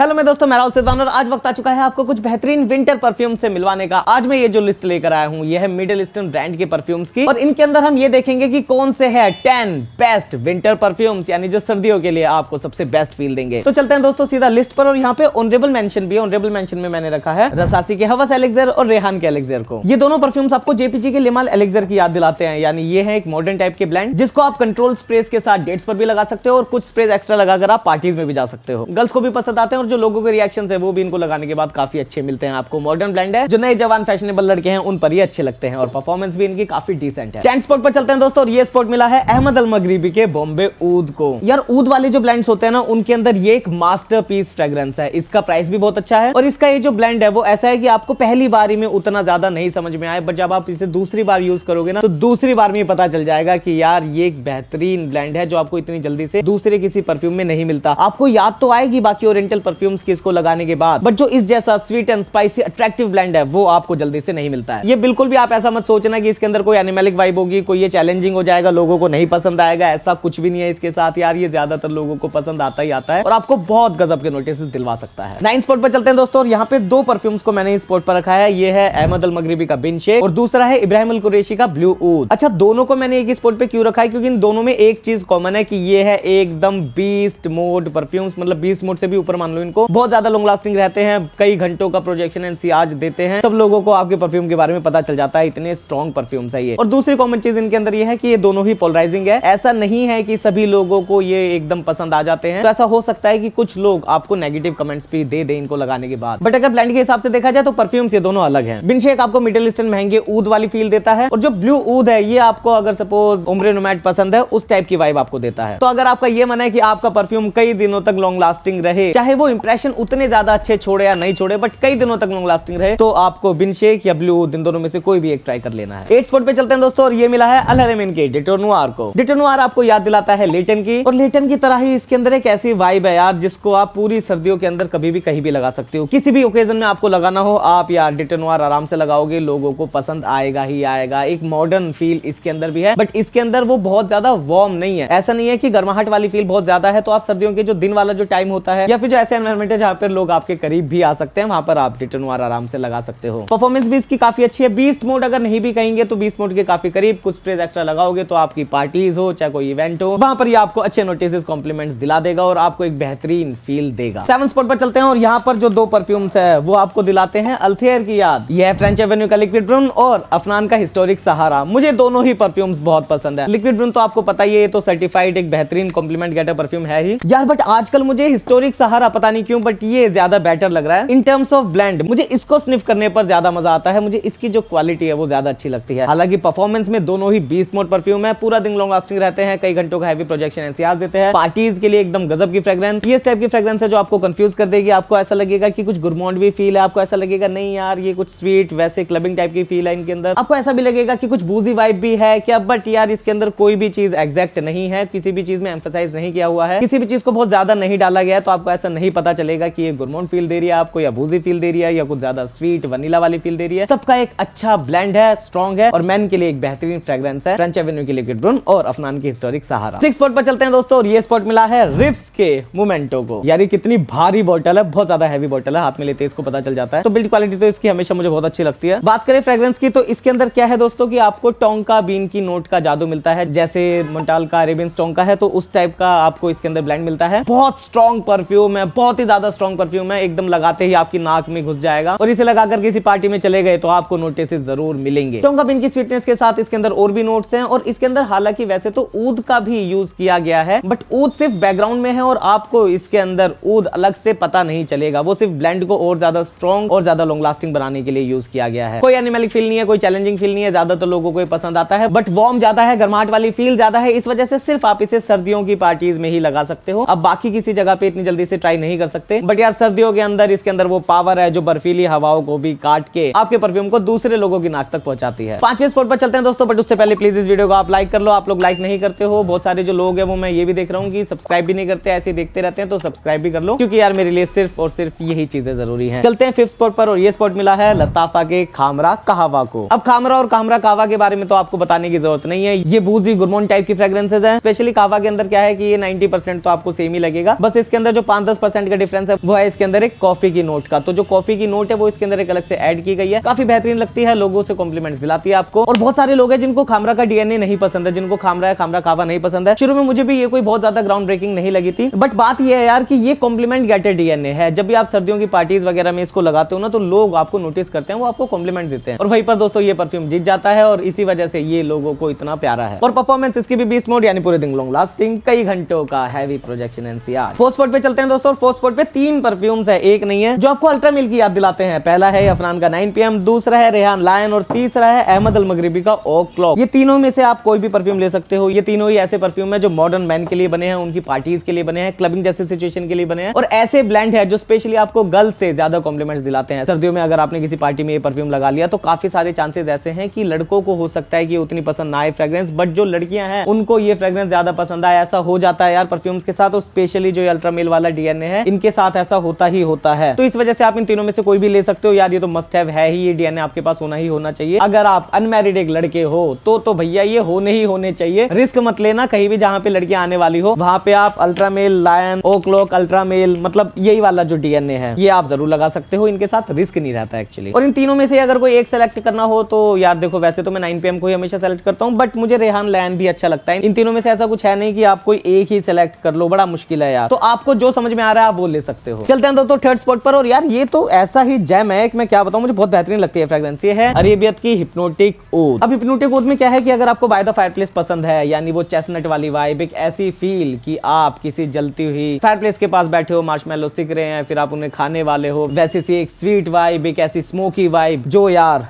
Hello मैं दोस्तों, मैं राहुल सिद्धांत और आज वक्त आ चुका है आपको कुछ बेहतरीन विंटर परफ्यूम से मिलवाने का। आज मैं ये जो लिस्ट लेकर आया हूँ ये है मिडिल ईस्टर्न ब्रांड के परफ्यूम्स की और इनके अंदर हम ये देखेंगे कि कौन से है 10 बेस्ट विंटर परफ्यूम्स, यानी जो सर्दियों के लिए आपको सबसे बेस्ट फील देंगे। तो चलते हैं दोस्तों सीधा लिस्ट पर। और यहाँ पे ऑनरेबल मेंशन भी है। ऑनरेबल मेंशन में मैंने रखा है रसासी के हवस एलेक्सर और रेहान के एलेक्सर को। ये दोनों परफ्यूम्स आपको जेपीजी के लिमाल एलेक्सर की याद दिलाते हैं, यानी ये है एक मॉडर्न टाइप के ब्रांड जिसको आप कंट्रोल स्प्रेस के साथ डेट्स पर भी लगा सकते हो और कुछ स्प्रेस एक्स्ट्रा लगाकर आप पार्टीज में भी जा सकते हो। गर्ल्स को भी पसंद आते हैं और जो लोगों के रिएक्शन है वो भी इनको लगाने के बाद काफी अच्छे मिलते हैं आपको। मॉडर्न ब्रांड है, जो नए जवान फैशनेबल लड़के हैं उन पर ये अच्छे लगते हैं और परफॉर्मेंस भी इनकी काफी डिसेंट है। 10 स्पॉट पर चलते हैं दोस्तों और ये स्पॉट मिला है अहमद अल मगरिबी के बॉम्बे ऊद को। यार ऊद वाले जो ब्लेंड्स होते हैं ना उनके अंदर ये एक मास्टरपीस फ्रेग्रेंस है। इसका प्राइस भी बहुत अच्छा है और इसका ये जो ब्लेंड है वो ऐसा है कि आपको पहली बार में उतना ज्यादा नहीं समझ में आए, बट जब आप इसे दूसरी बार यूज करोगे ना तो दूसरी बार में पता चल जाएगा कि यार ये एक बेहतरीन ब्लेंड है जो आपको इतनी जल्दी से दूसरे किसी परफ्यूम में नहीं मिलता। आपको याद तो आएगी बाकी ओरिएंटल परफ्यूम्स की इसको लगाने के बाद, बट जो इस जैसा sweet and spicy attractive blend है वो आपको जल्दी से नहीं मिलता है। ये बिल्कुल भी आप ऐसा मत सोचना कि इसके अंदर कोई एनिमलिक वाइब होगी, कोई ये चैलेंजिंग हो जाएगा, लोगों को नहीं पसंद आएगा, ऐसा कुछ भी नहीं है इसके साथ। यार ये ज्यादातर लोगों को पसंद आता ही आता है और आपको बहुत गजब के नोटिस दिलवा सकता है। 9 स्पॉट पर चलते हैं दोस्तों और यहाँ पे दो परफ्यूम्स को मैंने इस स्पॉट पर रखा है। ये है अहमद अल मगरिबी का बिन शेक और दूसरा है इब्राहिम अल कुरैशी का ब्लू ऊद। अच्छा, दोनों को मैंने एक ही स्पॉट पे क्यों रखा है? क्योंकि इन दोनों में एक चीज कॉमन है कि ये है एकदम बीस्ट मोड परफ्यूम्स, मतलब बीस्ट मोड से भी ऊपर मान लो इनको। बहुत ज्यादा लॉन्ग लास्टिंग रहते हैं, कई घंटों का प्रोजेक्शन एंड सियाज देते हैं। सब लोगों को आपके परफ्यूम के बारे में पता चल जाता है, इतने स्ट्रॉन्ग परफ्यूम्स है ये। और दूसरी कॉमन चीज इनके अंदर ये है कि ये दोनों ही पोलराइजिंग है। ऐसा नहीं है कि सभी लोगों को ये एकदम पसंद आ जाते हैं, तो ऐसा हो सकता है कि कुछ लोग आपको नेगेटिव कमेंट्स भी दे दे इनको लगाने के बाद। बट अगर ब्लेंड के हिसाब से देखा जाए तो परफ्यूम्स ये दोनों अलग हैं। बिन शेक आपको मिडिल ईस्टर्न महंगे ऊद वाली फील देता है और जो ब्लू ऊद है ये आपको अगर सपोज उम्र नोमैड पसंद है उस टाइप की वाइब आपको देता है। तो अगर आपका ये मन है कि आपका परफ्यूम कई दिनों तक लॉन्ग लास्टिंग रहे, चाहे वो इंप्रेशन उतने ज्यादा अच्छे छोड़े या नहीं छोड़े, बट कई दिनों तक लॉन्ग लास्टिंग रहे, तो आपको बिन शेक या ब्लू ऊद इन दोनों में से कोई भी एक ट्राई कर लेना है। 8 स्पॉट पे चलते हैं दोस्तों और ये मिला है अल हरमैन के डिटोर नोयर को। डिटोर नोयर आपको याद दिलाता है लेटन की, और लेटन की तरह ही इसके अंदर एक ऐसी वाइब है यार जिसको आप पूरी सर्दियों के अंदर कभी भी कहीं भी लगा सकते हो। किसी भी ओकेजन में आपको लगाना हो आप यार डिटोर नोयर आराम से लगाओगे, लोगों को पसंद आएगा ही आएगा। एक मॉडर्न फील इसके अंदर भी है, बट इसके अंदर वो बहुत ज्यादा वार्म नहीं है। ऐसा नहीं है कि गर्माहट वाली फील बहुत ज्यादा है, तो आप सर्दियों के जो दिन वाला जो टाइम होता है या फिर जो ऐसे एनवायरनमेंट है जहां पर लोग आपके करीब भी आ सकते हैं, वहां पर आप डिटोर नोयर आराम से लगा सकते हो। परफॉर्मेंस भी इसकी काफी अच्छी है। बीस्ट मोड अगर नहीं भी कहेंगे तो बीस्ट मोड के काफी करीब। कुछ स्प्रेज एक्स्ट्रा लगाओगे तो आपकी पार्टीज हो चाहे कोई इवेंट हो, वहां पर ये आपको अच्छे नोटिस कॉम्प्लीमेंट्स दिला देगा और आपको एक बेहतरीन फील देगा। 7 स्पॉट पर चलते हैं और यहाँ पर जो दो परफ्यूम्स है वो आपको दिलाते हैं अल्थेयर की याद। यह है फ्रेंच एवेन्यू का लिक्विड ब्रून और अफनान का हिस्टोरिक सहारा। मुझे दोनों ही परफ्यूम्स बहुत पसंद है। लिक्विड ब्रून तो आपको पता ही है, तो सर्टिफाइड एक बेहतरीन कॉम्प्लीमेंट गेटर परफ्यूम है ही यार, बट आजकल मुझे हिस्टोरिक सहारा पता नहीं क्यों बट ये ज्यादा बेटर लग रहा है इन टर्म्स ऑफ ब्लेंड। मुझे इसको स्निफ करने पर ज्यादा मजा आता है, मुझे इसकी जो क्वालिटी है वो ज्यादा अच्छी लगती है। हालांकि परफॉर्मेंस में दोनों ही बीस्ट मोड परफ्यूम है, पूरा दिन लॉन्ग लास्टिंग रहते हैं, कई घंटों का हैवी प्रोजेक्शन एनसीआर देते हैं, पार्टीज के लिए एकदम गजब की फ्रेग्रेंस। ये टाइप की फ्रेग्रेंस है जो आपको कंफ्यूज कर देगी। आपको ऐसा लगेगा कि कुछ गुरमोंड भी फील है, आपको ऐसा लगेगा नहीं यार ये कुछ स्वीट वैसे क्लबिंग टाइप की फील है इनके अंदर, आपको ऐसा भी लगेगा कि कुछ बूजी वाइब भी है क्या, बट यार इसके अंदर कोई भी चीज एग्जैक्ट नहीं है, किसी भी चीज में एम्फसाइज नहीं किया हुआ है, किसी भी चीज को बहुत ज्यादा नहीं डाला गया है, तो आपको ऐसा नहीं पता चलेगा कि ये गुरमोंड फील दे रही है आपको या बूजी फील दे रही है या कुछ ज्यादा स्वीट वनीला वाली फील दे रही है। सबका एक अच्छा ब्लेंड है, स्ट्रॉन्ग है और मेन के लिए एक बेहतरीन फ्रेग्रेंस है फ्रेंच एवेन्यू की लिक्विड ब्रून और अफनान की हिस्टोरिक सहारा। 6 स्पॉट पर चलते हैं दोस्तों और ये स्पॉट मिला है रिफ्स के मोमेंटो को। यार ये कितनी भारी बोतल है, बहुत ज्यादा हैवी बोतल है, हाथ में लेते इसको पता चल जाता है। तो बिल्ड क्वालिटी तो इसकी हमेशा मुझे बहुत अच्छी लगती है। बात करें फ्रेग्रेंस की तो इसके अंदर क्या है दोस्तों कि आपको टोंका बीन की नोट का जादू मिलता है, जैसे मोंटाल का अरेबियन टोंका है तो उस टाइप का आपको इसके अंदर ब्लेंड मिलता है। बहुत स्ट्रॉन्ग परफ्यूम है, बहुत ही ज्यादा स्ट्रॉन्ग परफ्यूम है, एकदम लगाते ही आपकी नाक में घुस जाएगा और इसे लगाकर किसी पार्टी में चले गए तो आपको नोटिस जरूर मिलेंगे। टोंका बीन की स्वीटनेस के साथ इसके अंदर और भी नोट्स हैं और इसके अंदर हालांकि वैसे तो ऊद का भी यूज किया गया है, बट ऊद सिर्फ बैकग्राउंड में है और आपको इसके अंदर ऊद अलग से पता नहीं चलेगा। वो सिर्फ ब्लेंड को और ज्यादा स्ट्रॉन्ग और ज्यादा लॉन्ग लास्टिंग बनाने के लिए यूज किया गया है। कोई एनिमलिक फील नहीं है, कोई चैलेंजिंग फील नहीं है, ज्यादातर लोगों को पसंद आता है, बट वार्म ज्यादा है, गर्माहट वाली फील ज्यादा है। इस वजह से सिर्फ आप इसे सर्दियों की पार्टीज में ही लगा सकते हो, अब बाकी किसी जगह पे इतनी जल्दी से ट्राई नहीं कर सकते। बट यार सर्दियों के अंदर इसके अंदर वो पावर है जो बर्फीली हवाओं को भी काट के आपके परफ्यूम को दूसरे लोगों की नाक तक पहुंचाती है। 5वें स्पॉट पर चलते हैं दोस्तों, बट उससे पहले प्लीज इस वीडियो को आप लाइक कर लो। आप लोग लाइक नहीं करते हो, बहुत सारे जो लोग हैं वो मैं ये भी देख रहा हूँ कि सब्सक्राइब भी नहीं करते, ऐसे देखते रहते हैं, तो सब्सक्राइब भी कर लो क्योंकि यार मेरे लिए सिर्फ और सिर्फ यही चीजें जरूरी हैं। चलते हैं 5th स्पॉट पर और ये स्पॉट मिला है लताफा के खामरा कहवा को। अब खामरा और खामरा कहवा के बारे में तो आपको बताने की जरूरत नहीं है, ये बूजी गुरमोन टाइप की फ्रेग्रेंसेज हैं। स्पेशली कहवा के अंदर क्या है कि ये 90% तो आपको सेम ही लगेगा, बस इसके अंदर जो 5-10% का डिफरेंस है वो है इसके अंदर एक कॉफी की नोट का। तो जो कॉफी की नोट है वो इसके अंदर एक अलग से ऐड की गई है, काफी बेहतरीन लगती है, लोगों से कॉम्प्लीमेंट दिलाती है आपको। और बहुत सारे लोग हैं जिनको खामरा का डीएनए नहीं पसंद है, जिनको खामरा कावा नहीं पसंद है। शुरू में मुझे भी ये कोई बहुत ज्यादा ग्राउंड ब्रेकिंग नहीं लगी थी, बट बात ये है यार कि ये कॉम्प्लीमेंट गेटेड डीएनए है। जब भी आप सर्दियों की पार्टीज वगैरह में इसको लगाते हो ना, तो लोग आपको नोटिस करते हैं, वो आपको कॉम्प्लीमेंट देते हैं। और वहीं पर दोस्तों ये परफ्यूम जीत जाता है और इसी वजह से ये लोगों को इतना प्यारा है। और परफॉर्मेंस इसकी भी बीस्ट मोड यानी पूरे दिन लॉन्ग लास्टिंग, कई घंटों का heavy projection NCR. Fourth spot पे चलते हैं दोस्तों। फोर्थ स्पॉट पे 3 परफ्यूम्स है, एक नहीं है, जो आपको अल्ट्रा मेल की याद दिलाते हैं। पहला है अफनान का 9 PM, दूसरा है रेहान लायन और तीसरा है अहमद अल मगरिबी का ओक क्लॉक। ये तीनों में से आप कोई भी परफ्यूम ले सकते हो। ये तीनों ही ऐसे परफ्यूम है जो मॉडर्न मैन के लिए बने हैं, उनकी पार्टीज के लिए बने हैं, क्लबिंग जैसे सिचुएशन के लिए बने हैं। और ऐसे ब्लेंड है जो स्पेशली आपको गर्ल्स से ज्यादा कॉम्प्लीमेंट्स दिलाते हैं। सर्दियों में अगर आपने किसी पार्टी में ये परफ्यूम लगा लिया तो काफी सारे चांसेस ऐसे हैं कि लड़कों को हो सकता है कि उतनी पसंद ना आए फ्रेग्रेंस, बट जो लड़कियां हैं उनको ये फ्रेग्रेंस ज्यादा पसंद आए। ऐसा हो जाता है यार परफ्यूम्स के साथ, और स्पेशली जो अल्ट्रा मेल वाला डीएनए है इनके साथ ऐसा होता ही होता है। तो इस वजह से आप इन तीनों में से कोई भी ले सकते हो यार, ये तो मस्ट हैव है ही, ये डीएनए आपके पास होना ही होना चाहिए। अगर आप अनमैरिड एक लड़के हो तो भैया ये होने ही होने चाहिए। रिस्क मत लेना, कहीं भी जहां पे लड़कियां आने वाली हो वहां पे आप ultra mail, lion, oak clock, ultra mail, मतलब यही वाला जो डीएनए है ये आप जरूर लगा सकते हो। इनके साथ रिस्क नहीं रहता एक्चुअली। और इन तीनों में से अगर कोई एक सेलेक्ट करना हो तो यार देखो, वैसे तो मैं 9 PM को ही हमेशा सेलेक्ट करता हूं, बट मुझे रेहान लायन भी अच्छा लगता है। इन तीनों में से ऐसा कुछ है नहीं कि आप कोई एक ही सेलेक्ट कर लो, बड़ा मुश्किल है यार। तो आपको जो समझ में आ रहा है आप वो ले सकते हो। चलते हैं दोस्तों थर्ड स्पॉट पर। और यार ये तो ऐसा ही जैम है, मैं क्या बताऊं, मुझे बहुत बेहतरीन लगती है फ्रेग्रेंस। ये है अरेबियत की हिप्नोटिक ऊद। अब हिप्नोटिक ऊद में क्या है कि अगर आपको बाय द फायरप्लेस पसंद है, यानी वो चेस्टनट वाली वाइब, एक ऐसी फील कि आप किसी जलती हुई फायरप्लेस के पास बैठे हो, मार्शमैलो सिक रहे हैं, फिर आप उन्हें खाने वाले हो, वैसी सी एक स्वीट वाइब, एक ऐसी स्मोकी वाइब जो यार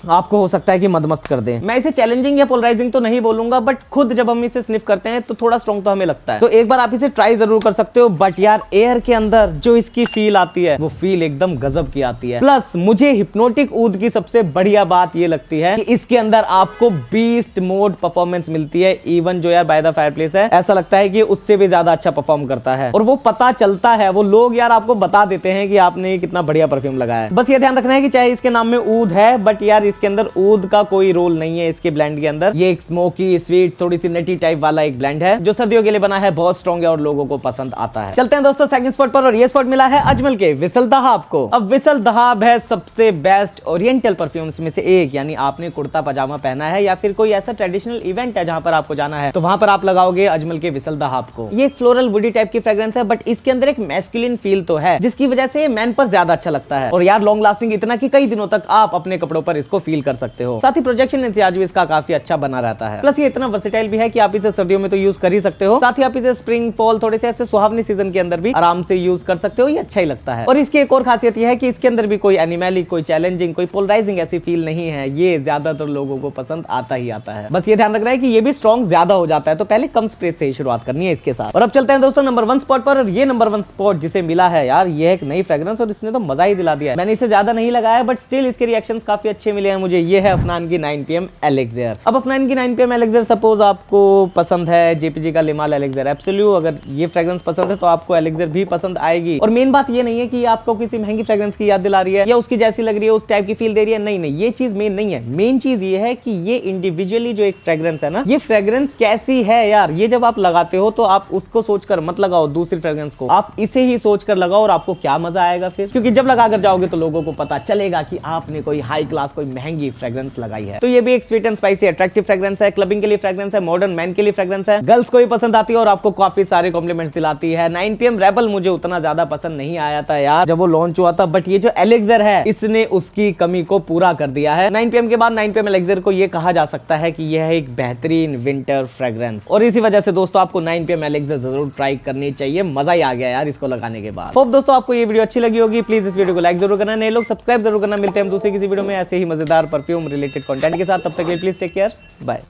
आपको हो सकता है कि मदमस्त कर दे। मैं इसे चैलेंजिंग या पोलराइजिंग तो नहीं बोलूंगा, बट खुद जब हम इसे स्निफ करते हैं तो थोड़ा स्ट्रॉन्ग तो हमें लगता है। तो एक बार आप इसे ट्राई जरूर कर सकते हो, बट यार एयर के अंदर जो इसकी फील आती है वो फील एकदम गजब की आती है। प्लस मुझे हिप्नोटिक ऊद की सबसे बढ़िया बात ये लगती है कि इसके अंदर आपको बीस्ट मोड परफॉर्मेंस मिलती है। इवन जो यार बाय द फायरप्लेस है, ऐसा लगता है कि उससे भी ज्यादा अच्छा परफॉर्म करता है। और वो पता चलता है, वो लोग यार आपको बता देते हैं कि आपने कितना बढ़िया परफ्यूम लगाया है। बस ये ध्यान रखना है कि चाहे इसके नाम में ऊद है, बट यार इसके अंदर ऊद का कोई रोल नहीं है। इसके ब्लेंड के अंदर ये एक स्मोकी, स्वीट, थोड़ी सी नटी टाइप वाला एक ब्लेंड है जो सर्दियों के लिए बना है, बहुत स्ट्रॉन्ग है और लोगों को पसंद आता है। चलते हैं दोस्तों सेकंड स्पॉट पर, और ये स्पॉट मिला है अजमल के विसल दहाब को। अब विसल दहाब है सबसे बेस्ट ओरिएंटल परफ्यूम्स में से एक, यानी आपने कुर्ता पजामा पहना है या फिर कोई ऐसा ट्रेडिशनल इवेंट है जहां पर आपको जाना है, तो वहां पर आप लगाओगे अजमल के विसल दहाब को। ये एक फ्लोरल वुडी टाइप की फ्रेग्रेंस है, बट इसके अंदर एक मैस्कुलिन फील तो है, जिसकी वजह से मैन पर ज्यादा अच्छा लगता है। और यार लॉन्ग लास्टिंग इतना कि कई दिनों तक आप अपने कपड़ों पर इसको फील कर सकते हो। साथ ही प्रोजेक्शन इंसियाज भी इसका काफी अच्छा बना रहता है। प्लस ये इतना वर्सेटाइल भी है कि आप इसे सर्दियों में तो यूज कर ही सकते हो, साथ ही आप इसे स्प्रिंग, फॉल, थोड़े से ऐसे सुहावनी सीजन के अंदर भी आराम से यूज कर सकते हो। ये अच्छा ही लगता है। और इसकी एक और खासियत ये है कि इसके अंदर भी कोई एनिमैलिक, कोई चैलेंजिंग, कोई पोलराइजिंग ऐसी फील नहीं है। ये ज्यादातर लोगों को पसंद आता ही आता है। बस ये ध्यान रखना है कि ये भी स्ट्रॉन्ग ज्यादा हो जाता है, तो पहले कम स्प्रे से ही शुरुआत करनी है इसके साथ। और अब चलते हैं दोस्तों नंबर 1 स्पॉट पर। और ये नंबर 1 स्पॉट जिसे मिला है यार, ये एक नई फ्रेग्रेंस और इसने तो मजा ही दिला दिया है। मैंने इसे ज्यादा नहीं लगाया, बट स्टिल इसके रिएक्शंस काफी अच्छे मिले हैं मुझे। ये है अफनान की 9 PM एलेक्जेर। अब अफनान की 9 PM एलेक्जेर सपोज आपको पसंद है, जेपीजी का लिमाल एलेक्जेर एब्सोल्यू, अगर ये फ्रेग्रेंस पसंद है तो आपको एलेक्जेर भी पसंद आएगी। और मेन बात ये नहीं है कि आपको किसी महंगी फ्रेग्रेंस की याद दिला रही है या उसकी जैसी लग रही है, उस टाइप की फील दे रही है, नहीं नहीं, ये चीज मेन नहीं है। मेन चीज ये है कि ये इंडिविजुअली जो एक फ्रेग्रेंस है ना, ये फ्रेग्रेंस कैसी है यार, ये जब आप लगाते हो तो आप उसको सोचकर मत लगाओ दूसरी फ्रेग्रेंस को, आप इसे ही सोचकर लगाओ और आपको क्या मजा आएगा फिर। क्योंकि जब लगा कर जाओगे तो लोगों को पता चलेगा कि आपने कोई हाई क्लास, कोई महंगी फ्रेग्रेंस लगाई है। तो ये भी एक sweet and spicy attractive fragrance है, क्लबिंग के लिए फ्रेग्रेंस है, मॉडर्न मैन के लिए फ्रेग्रेंस है, गर्ल्स को भी पसंद आती है और आपको काफी सारे कॉम्प्लीमेंट्स दिलाती है। 9 PM रेबल मुझे उतना ज्यादा पसंद नहीं आया था यार जब वो लॉन्च हुआ था, बट ये जो एलेक्जेर है इसने उसकी कमी को पूरा कर दिया है। 9 PM के बाद 9 PM एलेक्जेर को ये कहा जा सकता है कि यह एक बेहतरीन विंटर फ्रेग्रेंस, और इसी वजह से दोस्तों आपको 9 PM एलेक्जेर जरूर ट्राई करनी चाहिए। मजा ही आ गया यार इसको लगाने के बाद। होप दोस्तों आपको ये वीडियो अच्छी लगी होगी। प्लीज इस वीडियो को लाइक जरूर करना, नए लोग सब्सक्राइब जरूर करना। मिलते हैं हम दूसरे किसी वीडियो में ऐसे ही मजेदार परफ्यूम रिलेटेड कंटेंट के साथ। तब तक के लिए प्लीज टेक केयर, बाय।